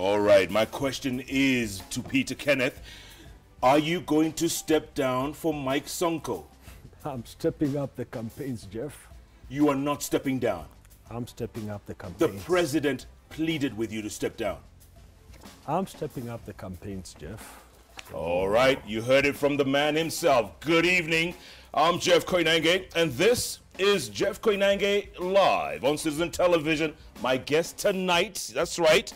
All right, my question is to Peter Kenneth. Are you going to step down for Mike Sonko? I'm stepping up the campaigns, Jeff. You are not stepping down. I'm stepping up the campaigns. The president pleaded with you to step down. I'm stepping up the campaigns, Jeff. All right, you heard it from the man himself. Good evening. I'm Jeff Koinange, and this is Jeff Koinange Live on Citizen Television. My guest tonight, that's right,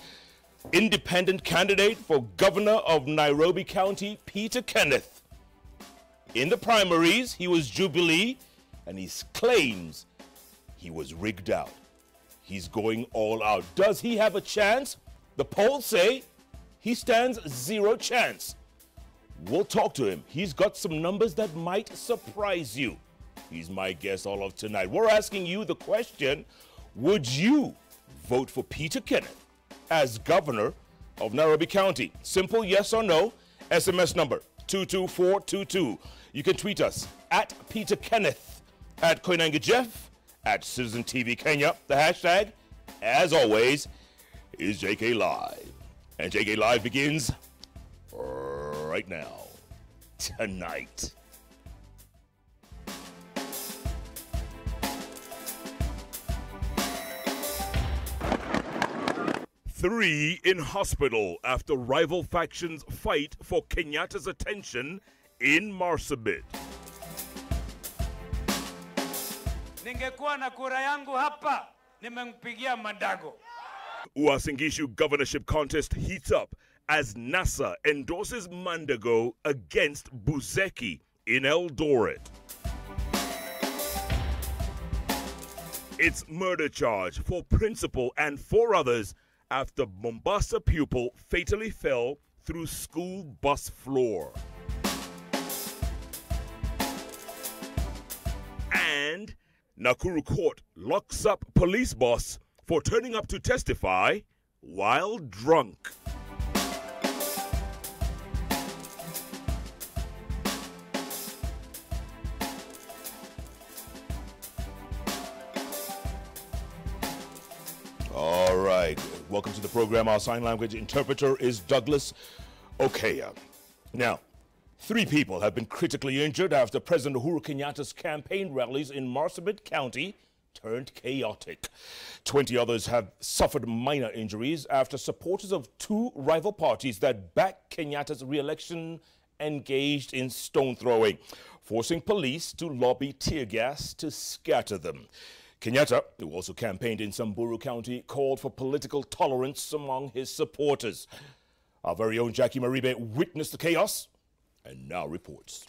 independent candidate for governor of Nairobi County, Peter Kenneth. In the primaries, he was Jubilee, and he claims he was rigged out. He's going all out. Does he have a chance? The polls say he stands zero chance. We'll talk to him. He's got some numbers that might surprise you. He's my guest all of tonight. We're asking you the question, would you vote for Peter Kenneth as governor of Nairobi County? Simple yes or no. SMS number 22422. You can tweet us at Peter Kenneth, at Koinange Jeff, at Citizen TV Kenya. The hashtag, as always, is JKLive. And JKLive begins right now, tonight. Three in hospital after rival factions fight for Kenyatta's attention in Marsabit. Ningekuwa na kura yangu hapa, nimempigia Madago. Uasin Gishu governorship contest heats up as NASA endorses Mandago against Buzeki in Eldoret. It's murder charge for principal and 4 others after Mombasa pupil fatally fell through school bus floor. And Nakuru court locks up police boss for turning up to testify while drunk. All right, welcome to the program. Our sign language interpreter is Douglas Okaya. Now, 3 people have been critically injured after President Uhuru Kenyatta's campaign rallies in Marsabit County turned chaotic. 20 others have suffered minor injuries after supporters of 2 rival parties that back Kenyatta's re-election engaged in stone throwing, forcing police to lobby tear gas to scatter them. Kenyatta, who also campaigned in Samburu County, called for political tolerance among his supporters. Our very own Jackie Maribe witnessed the chaos and now reports.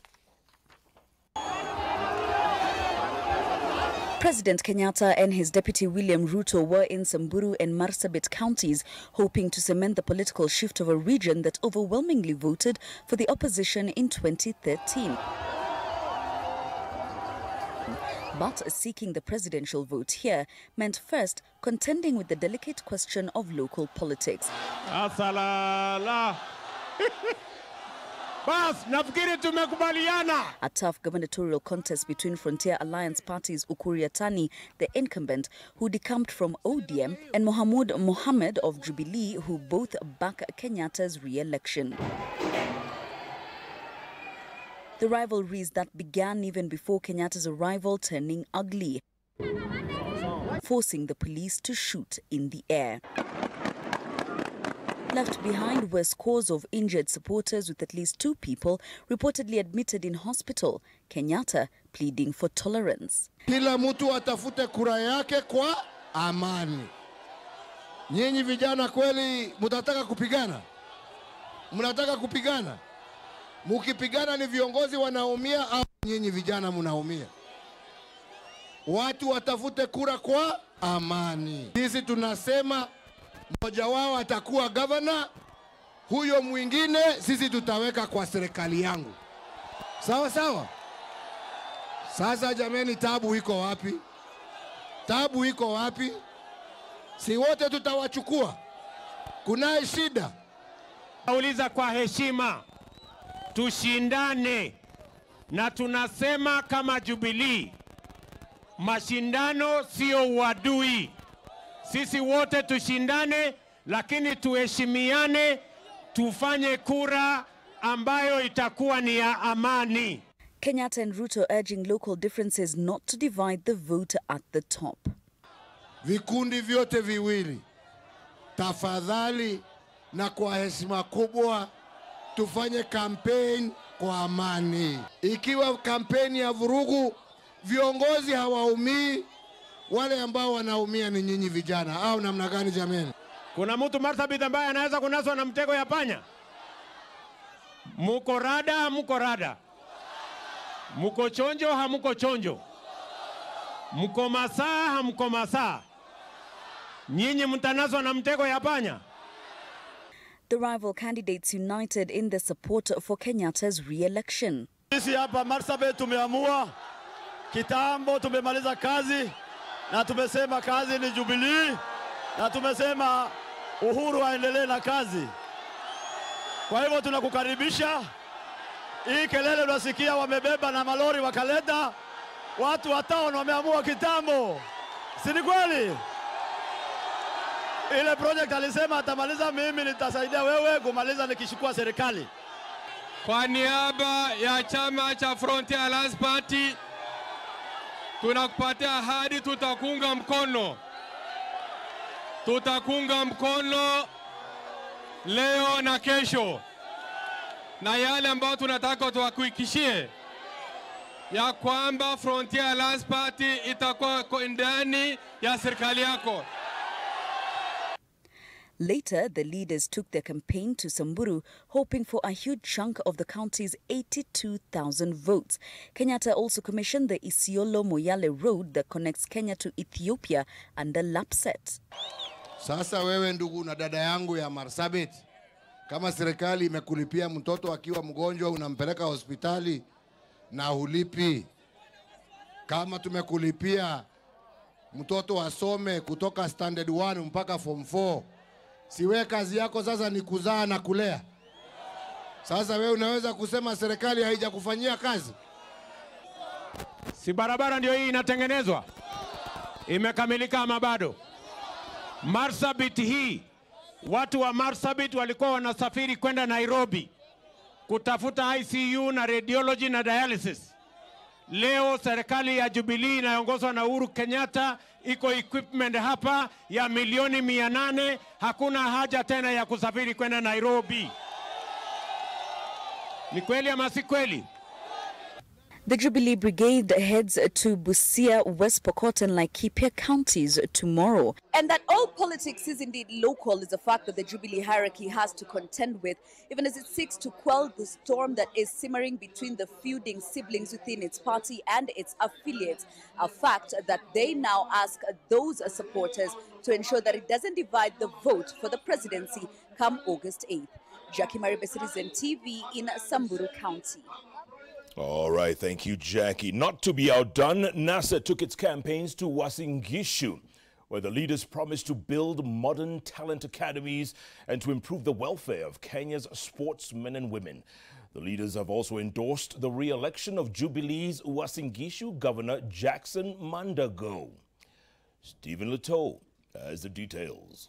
President Kenyatta and his deputy William Ruto were in Samburu and Marsabit counties, hoping to cement the political shift of a region that overwhelmingly voted for the opposition in 2013. But seeking the presidential vote here meant first contending with the delicate question of local politics. Asalala. Bas, nafikiri tumekubaliana. A tough gubernatorial contest between Frontier Alliance parties Ukur Yatani, the incumbent, who decamped from ODM, and Mohamud Mohammed of Jubilee, who both back Kenyatta's re-election. The rivalries that began even before Kenyatta's arrival turning ugly, forcing the police to shoot in the air. Left behind were scores of injured supporters, with at least 2 people reportedly admitted in hospital. Kenyatta pleading for tolerance. Kila mtu atafute kura yake kwa amani. Nyinyi vijana kweli mtataka kupigana? Mnataka kupigana? Mukipigana ni viongozi wanaumia au nyinyi vijana mnaumia? Watu watafute kura kwa amani. Sisi tunasema mmoja wao atakuwa governor, huyo mwingine sisi tutaweka kwa serikali yangu. Sawa sawa? Sasa jameni, tabu iko wapi? Tabu iko wapi? Si wote tutawachukua? Kuna shida? Nauliza kwa heshima, tushindane, na tunasema kama Jubilee, mashindano sio uadui. Sisi wote tushindane lakini tuheshimiane, tufanye kura ambayo itakuwa ni ya amani. Kenyatta and Ruto urging local differences not to divide the vote at the top. Vikundi vyote viwili, tafadhali na kwa heshima kubwa tufanye campaign kwa amani. Ikiwa kampeni ya vurugu, viongozi hawaumii, wale ambao wanaumia ni nyinyi vijana, au namna gani jameni? Kuna mtu Marsabit ambaye anaweza kunaswa na mtego ya panya? Muko rada, muko rada. Muko chonjo, hamuko chonjo. Muko masaa, hamuko masaa. Nyinyi mtanaswa na mtego ya panya? The rival candidates united in their support for Kenyatta's re-election. Sisi hapa Marsabit tumeamua kitambo, tumemaliza kazi na tumesema kazi ni Jubilee na tumesema Uhuru aendelee na kazi. Kwa hivyo tunakukaribisha. Hii kelele unasikia wamebeba na malori wakaleta watu watao wameamua kitambo. Si ni kweli? Ile project alisema atamaliza, mimi nitasaidia wewe kumaliza nikishukua serikali. Kwa niaba ya chama cha Frontier Alliance Party tunakupatia ahadi, tutakunga mkono. Tutakunga mkono leo na kesho. Na yale ambayo tunataka tuwakuhakikishie ya kwamba Frontier Alliance Party itakuwa ndani ya serikali yako. Later, the leaders took their campaign to Samburu, hoping for a huge chunk of the county's 82,000 votes. Kenyatta also commissioned the Isiolo-Moyale road that connects Kenya to Ethiopia under Lapset. Sasa wewe ndugu na dada yangu ya Marsabit, kama serikali imekulipia mtoto akiwa mgonjwa unampeleka hospitali na hulipi, kama tumekulipia mtoto asome kutoka standard 1 mpaka form 4, siwe kazi yako sasa ni kuzaa na kulea? Sasa wewe unaweza kusema serikali haijakufanyia kazi? Si barabara ndio hii inatengenezwa? Imekamilika ama bado? Marsabit hii, watu wa Marsabit walikuwa wanasafiri kwenda Nairobi kutafuta ICU na radiology na dialysis. Leo serikali ya Jubilee inayoongozwa na Uhuru Kenyatta iko equipment hapa ya milioni 800. Hakuna haja tena ya kusafiri kwenda Nairobi. Ni kweli ama si kweli? The Jubilee Brigade heads to Busia, West Pokot and Laikipia counties tomorrow. And that all politics is indeed local is a fact that the Jubilee hierarchy has to contend with, even as it seeks to quell the storm that is simmering between the feuding siblings within its party and its affiliates, a fact that they now ask those supporters to ensure that it doesn't divide the vote for the presidency come August 8th. Jackie Maribe, Citizen TV in Samburu County. All right, thank you, Jackie. Not to be outdone, NASA took its campaigns to Uasin Gishu, where the leaders promised to build modern talent academies and to improve the welfare of Kenya's sportsmen and women. The leaders have also endorsed the re-election of Jubilee's Uasin Gishu Governor Jackson Mandago. Stephen Leto has the details.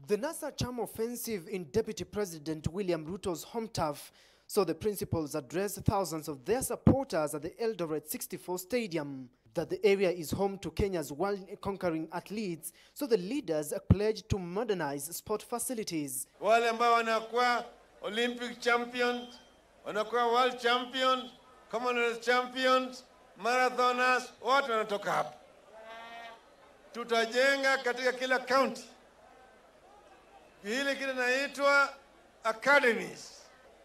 The NASA charm offensive in Deputy President William Ruto's home turf saw the principals address thousands of their supporters at the Eldoret 64 Stadium. That the area is home to Kenya's world-conquering athletes, so the leaders pledged to modernize sport facilities. Wale ambao wanakuwa Olympic champions, wanakuwa world champions, Commonwealth champions, marathoners, wote wanatoka hapa. Tutajenga katika kila county hili kile naitwa academies,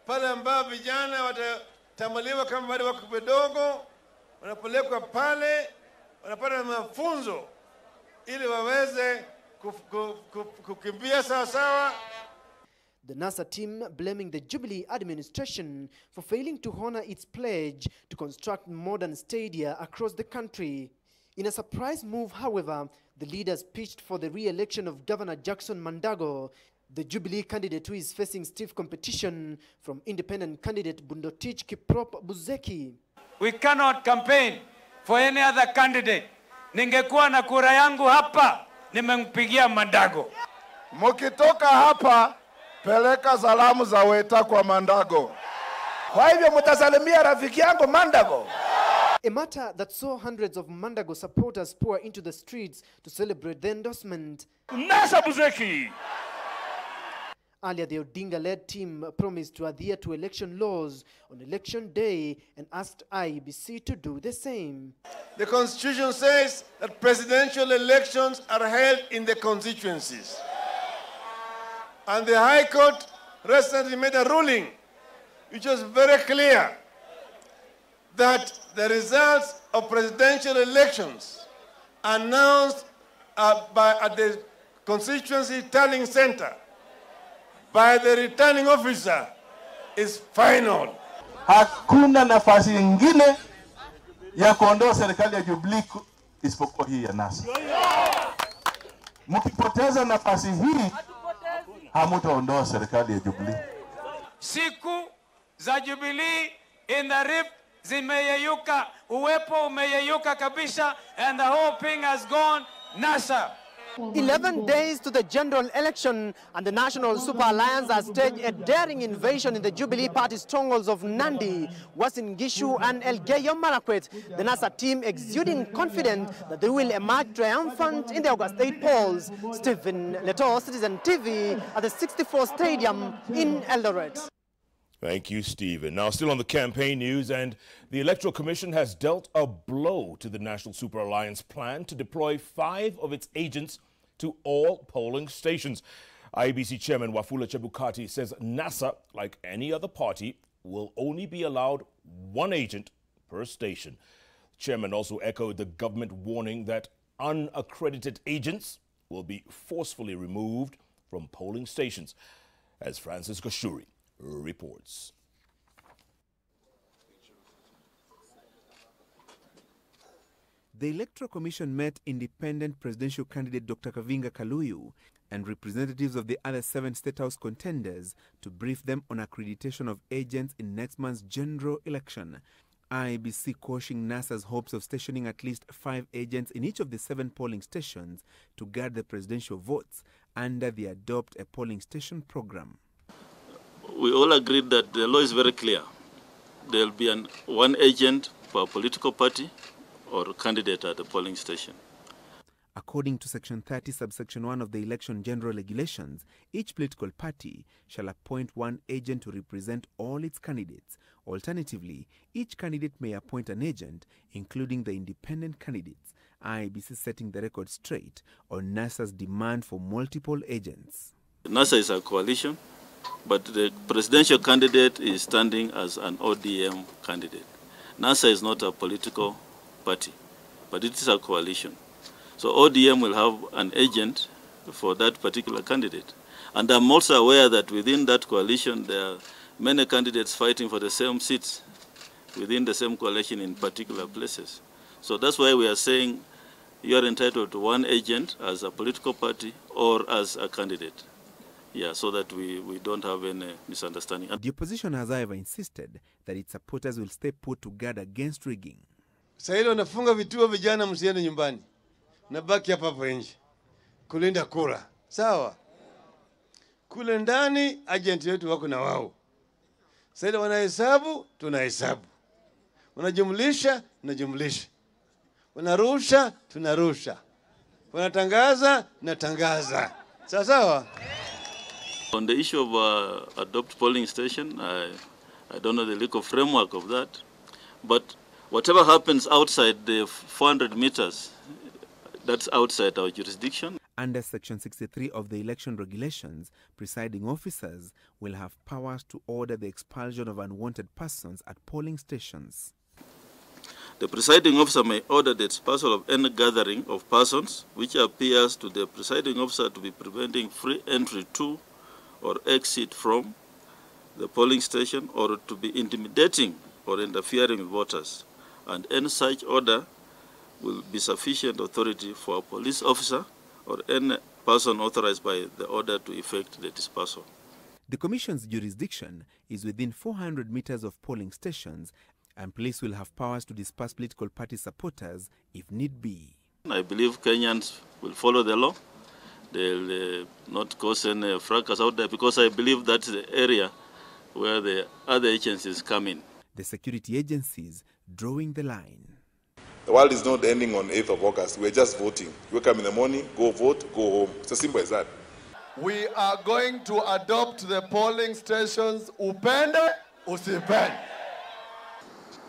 pale ambapo vijana watatambuliwa kama bado wako kidogo, wanapelekwa pale, wanapata mafunzo ili waweze kukimbia sawa sawa. The NASA team blaming the Jubilee administration for failing to honor its pledge to construct modern stadia across the country. In a surprise move, however, the leaders pitched for the re-election of Governor Jackson Mandago, the Jubilee candidate who is facing stiff competition from independent candidate Bundotich Kiprop Buzeki. We cannot campaign for any other candidate, ningekuwa na kura yangu hapa, nimempigia Mandago. Mukitoka hapa, peleka salamu za Weta kwa Mandago. Kwa hivyo mtasalimia rafiki yangu Mandago. A matter that saw hundreds of Mandago supporters pour into the streets to celebrate the endorsement. Nasa Buzeki! Earlier, the Odinga-led team promised to adhere to election laws on election day and asked IEBC to do the same. The Constitution says that presidential elections are held in the constituencies. And the High Court recently made a ruling which was very clear that the results of presidential elections announced at the constituency tallying center by the returning officer is final. Hakuna nafasi nyingine ya kuondoa serikali ya Jubilee isipokuwa hii ya NASA. Mkipoteza nafasi hii, hamtaondoa serikali ya Jubilee. Siku za Jubilee in the RIP zimeyeyuka, uwepo umeyeyuka kabisa, and the whole thing has gone NASA. 11 days to the general election, and the National Super Alliance has staged a daring invasion in the Jubilee Party strongholds of Nandi, Uasin Gishu and Elgeyo Marakwet. The NASA team exuding confident that they will emerge triumphant in the August 8 polls. Stephen Leto, Citizen TV, at the 64th Stadium in Eldoret. Thank you, Stephen. Now, still on the campaign news, and the Electoral Commission has dealt a blow to the National Super Alliance plan to deploy 5 of its agents to all polling stations. IEBC Chairman Wafula Chebukati says NASA, like any other party, will only be allowed 1 agent per station. The chairman also echoed the government warning that unaccredited agents will be forcefully removed from polling stations, as Francis Gashuri reports. The Electoral Commission met independent presidential candidate Dr. Kavinga Kaluyu and representatives of the other 7 State House contenders to brief them on accreditation of agents in next month's general election. IEBC quashing NASA's hopes of stationing at least 5 agents in each of the 7 polling stations to guard the presidential votes under the Adopt a Polling Station program. We all agreed that the law is very clear. There will be 1 agent per political party or candidate at the polling station. According to Section 30, subsection 1 of the Election General Regulations, each political party shall appoint 1 agent to represent all its candidates. Alternatively, each candidate may appoint an agent, including the independent candidates. IEBC setting the record straight on NASA's demand for multiple agents. NASA is a coalition, but the presidential candidate is standing as an ODM candidate. NASA is not a political party, but it is a coalition. So ODM will have an agent for that particular candidate. And I'm also aware that within that coalition, there are many candidates fighting for the same seats within the same coalition in particular places. So that's why we are saying you are entitled to 1 agent as a political party or as a candidate. Yeah, so that we don't have any misunderstanding. The opposition has, however, insisted that its supporters will stay put to guard against rigging. Sasa wanafunga vituo, vijana msiende nyumbani. Nabaki hapa hapo nje kulinda kura. Sawa? Kule ndani agent wetu wako na wao. Sasa wanahesabu, tunahesabu. Wanajumlisha, tunajumlisha. Wanarusha, tunarusha. Wanatangaza, natangaza. Sawa sawa? On the issue of adopt polling station, I don't know the legal framework of that, but whatever happens outside the 400 meters, that's outside our jurisdiction. Under Section 63 of the Election Regulations, presiding officers will have powers to order the expulsion of unwanted persons at polling stations. The presiding officer may order the dispersal of any gathering of persons which appears to the presiding officer to be preventing free entry to or exit from the polling station, or to be intimidating or interfering with voters. And any such order will be sufficient authority for a police officer or any person authorized by the order to effect the dispersal. The Commission's jurisdiction is within 400 meters of polling stations and police will have powers to disperse political party supporters if need be. I believe Kenyans will follow the law. They'll not cause any fracas out there, because I believe that's the area where the other agencies come in. The security agencies drawing the line. The world is not ending on 8th of August. We're just voting. You wake up in the morning, go vote, go home. It's as simple as that. We are going to adopt the polling stations upende usipende.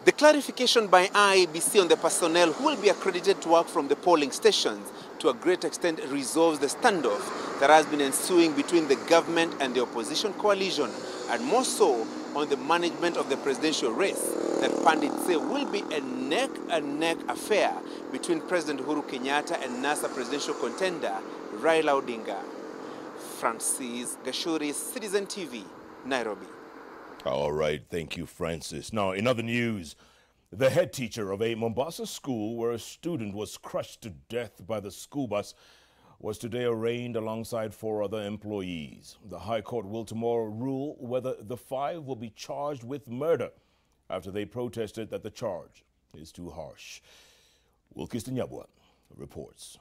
The clarification by IEBC on the personnel who will be accredited to work from the polling stations to a great extent resolves the standoff that has been ensuing between the government and the opposition coalition, and more so on the management of the presidential race that pundits say will be a neck-and-neck affair between President Uhuru Kenyatta and NASA presidential contender Raila Odinga. Francis Gashuri, Citizen TV, Nairobi. All right, thank you, Francis. Now, in other news, the head teacher of a Mombasa school where a student was crushed to death by the school bus was today arraigned alongside 4 other employees. The High Court will tomorrow rule whether the 5 will be charged with murder after they protested that the charge is too harsh. Wilkis Nyabwa reports.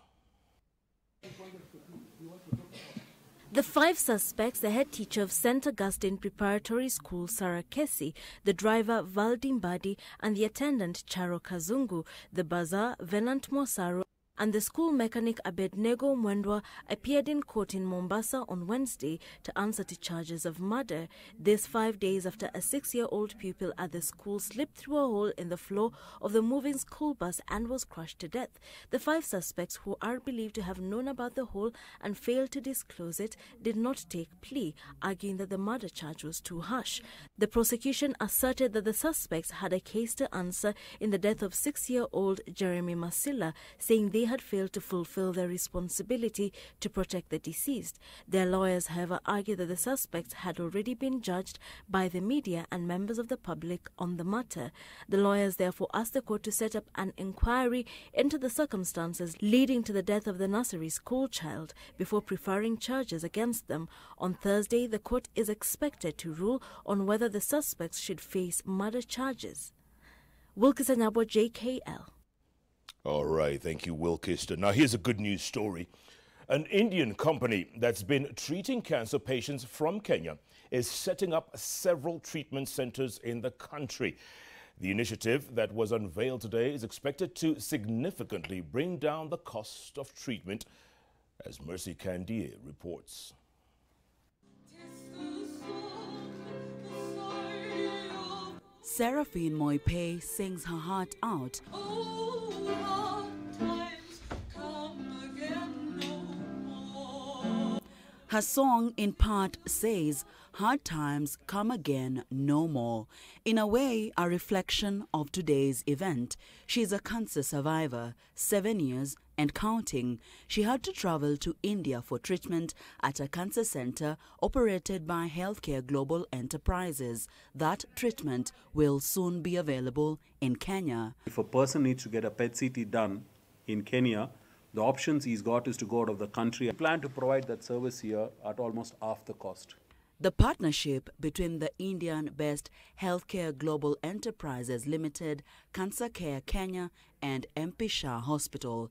The 5 suspects, the head teacher of St. Augustine Preparatory School, Sarah Kesi, the driver, Valdim Badi, and the attendant, Charo Kazungu, the bazaar, Venant Mosaro, and the school mechanic Abednego Mwendwa appeared in court in Mombasa on Wednesday to answer to charges of murder. This 5 days after a 6-year-old pupil at the school slipped through a hole in the floor of the moving school bus and was crushed to death. The 5 suspects, who are believed to have known about the hole and failed to disclose it, did not take plea, arguing that the murder charge was too harsh. The prosecution asserted that the suspects had a case to answer in the death of 6-year-old Jeremy Masila, saying they had failed to fulfill their responsibility to protect the deceased. Their lawyers, however, argued that the suspects had already been judged by the media and members of the public on the matter. The lawyers therefore asked the court to set up an inquiry into the circumstances leading to the death of the nursery school child before preferring charges against them. On Thursday, the court is expected to rule on whether the suspects should face murder charges. Wilkis Anyabwa, JKL. All right, thank you, Wilkis. Now, here's a good news story. An Indian company that's been treating cancer patients from Kenya is setting up several treatment centers in the country. The initiative that was unveiled today is expected to significantly bring down the cost of treatment, as Mercy Kandie reports. Seraphine Moipe sings her heart out. Her song in part says, "Hard times come again no more." In a way, a reflection of today's event. She's a cancer survivor, 7 years and counting. She had to travel to India for treatment at a cancer center operated by Healthcare Global Enterprises. That treatment will soon be available in Kenya. If a person needs to get a PET CT done in Kenya, the options he's got is to go out of the country. We plan to provide that service here at almost half the cost. The partnership between the Indian-based Healthcare Global Enterprises Limited, Cancer Care Kenya and MP Shah Hospital.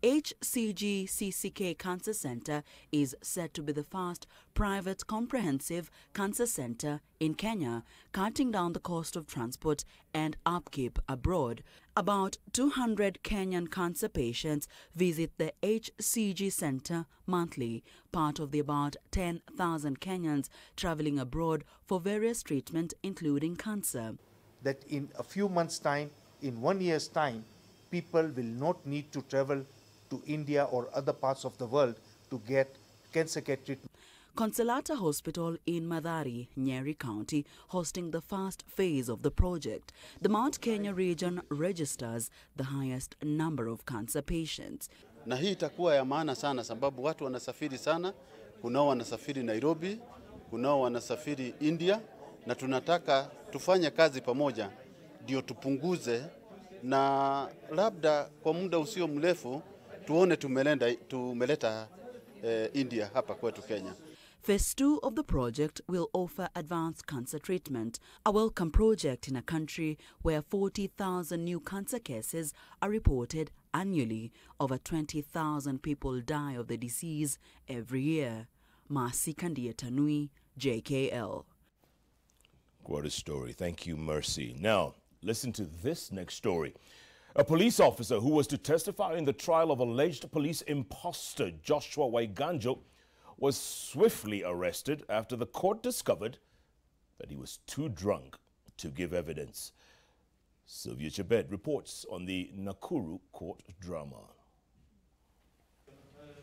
HCG CCK Cancer Center is said to be the first private comprehensive cancer center in Kenya, cutting down the cost of transport and upkeep abroad. About 200 Kenyan cancer patients visit the HCG Center monthly, part of the about 10,000 Kenyans traveling abroad for various treatment, including cancer. That in a few months' time, in 1 year's time, people will not need to travel to India or other parts of the world to get cancer care treatment. Consolata Hospital in Mathari, Nyeri County, hosting the first phase of the project. The Mount Kenya region registers the highest number of cancer patients. Na hii itakuwa ya maana sana sababu watu wanasafiri sana, kunao wanasafiri Nairobi, kunao wanasafiri India, na tunataka tufanye kazi pamoja ndio tupunguze, na labda kwa muda usio mrefu tuone tumeleta India hapa kwetu Kenya. Phase 2 of the project will offer advanced cancer treatment, a welcome project in a country where 40,000 new cancer cases are reported annually. Over 20,000 people die of the disease every year. Mercy Kandiatanui, JKL. What a story. Thank you, Mercy. Now, listen to this next story. A police officer who was to testify in the trial of alleged police imposter Joshua Waiganjo was swiftly arrested after the court discovered that he was too drunk to give evidence. Sylvia Chebet reports on the Nakuru court drama.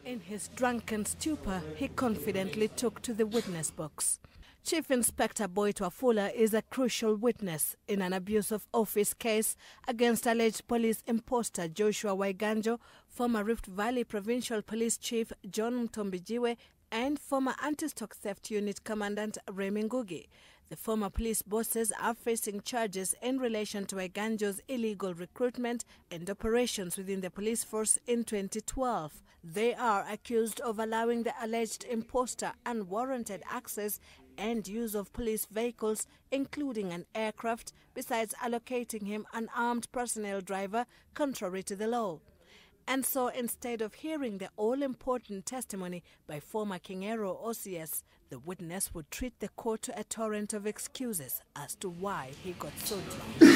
In his drunken stupor, he confidently took to the witness box. Chief Inspector Boitwa Fuller is a crucial witness in an abuse of office case against alleged police imposter Joshua Waiganjo, former Rift Valley Provincial Police Chief John Mtombijiwe, and former Anti-Stock Theft Unit Commandant Remy Ngugi. The former police bosses are facing charges in relation to Waiganjo's illegal recruitment and operations within the police force in 2012. They are accused of allowing the alleged imposter unwarranted access and use of police vehicles, including an aircraft, besides allocating him an armed personnel driver contrary to the law. And so instead of hearing the all-important testimony by former Kingero OCS, the witness would treat the court to a torrent of excuses as to why he got so drunk.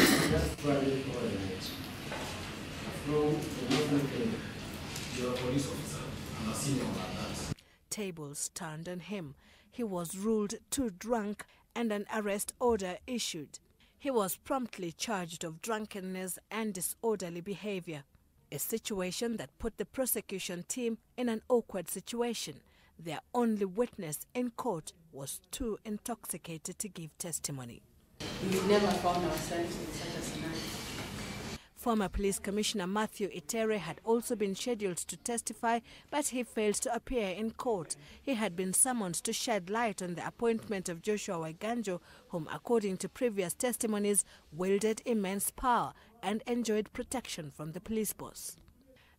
Tables turned on him. He was ruled too drunk and an arrest order issued. He was promptly charged of drunkenness and disorderly behavior, a situation that put the prosecution team in an awkward situation. Their only witness in court was too intoxicated to give testimony. We've never found ourselves in such a scenario. Former Police Commissioner Matthew Itere had also been scheduled to testify, but he failed to appear in court. He had been summoned to shed light on the appointment of Joshua Waiganjo, whom, according to previous testimonies, wielded immense power and enjoyed protection from the police boss.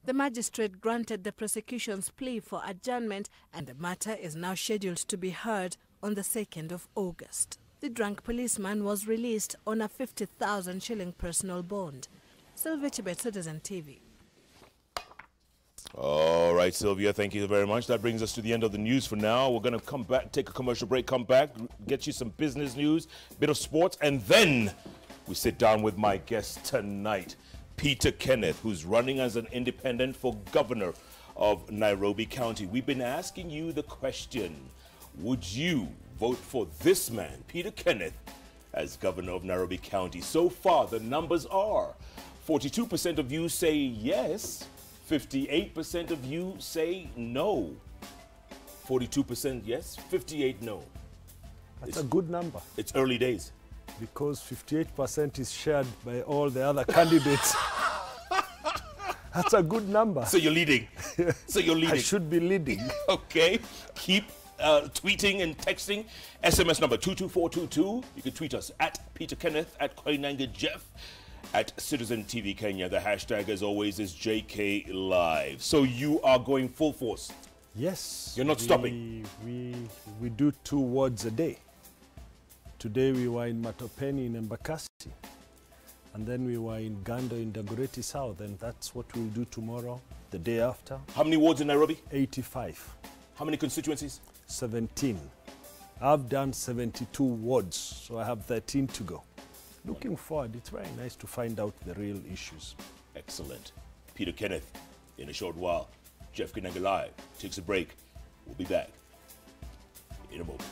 The magistrate granted the prosecution's plea for adjournment, and the matter is now scheduled to be heard on the 2nd of August. The drunk policeman was released on a 50,000 shilling personal bond. Sylvia Chebet, Citizen TV. All right, Sylvia, thank you very much. That brings us to the end of the news for now. We're going to come back, take a commercial break, come back, get you some business news, bit of sports, and then we sit down with my guest tonight, Peter Kenneth, who's running as an independent for governor of Nairobi County. We've been asking you the question, would you vote for this man, Peter Kenneth, as governor of Nairobi County? So far, the numbers are 42% of you say yes, 58% of you say no. 42% yes, 58% no. That's a good number. It's early days. Because 58% is shared by all the other candidates. That's a good number. So you're leading. So you're leading. I should be leading. Okay. Keep tweeting and texting. SMS number 22422. You can tweet us at Peter Kenneth, at Koinange Jeff, at Citizen TV Kenya. The hashtag, as always, is JKLive. So you are going full force. Yes. You're not stopping. We do 2 wards a day. Today we were in Matopeni in Embakasi, and then we were in Gando in Dagoretti South, and that's what we'll do tomorrow, the day after. How many wards in Nairobi? 85. How many constituencies? 17. I've done 72 wards, so I have 13 to go. Looking forward. It's very nice to find out the real issues. Excellent. Peter Kenneth, in a short while. Jeff Koinange Live takes a break. We'll be back in a moment.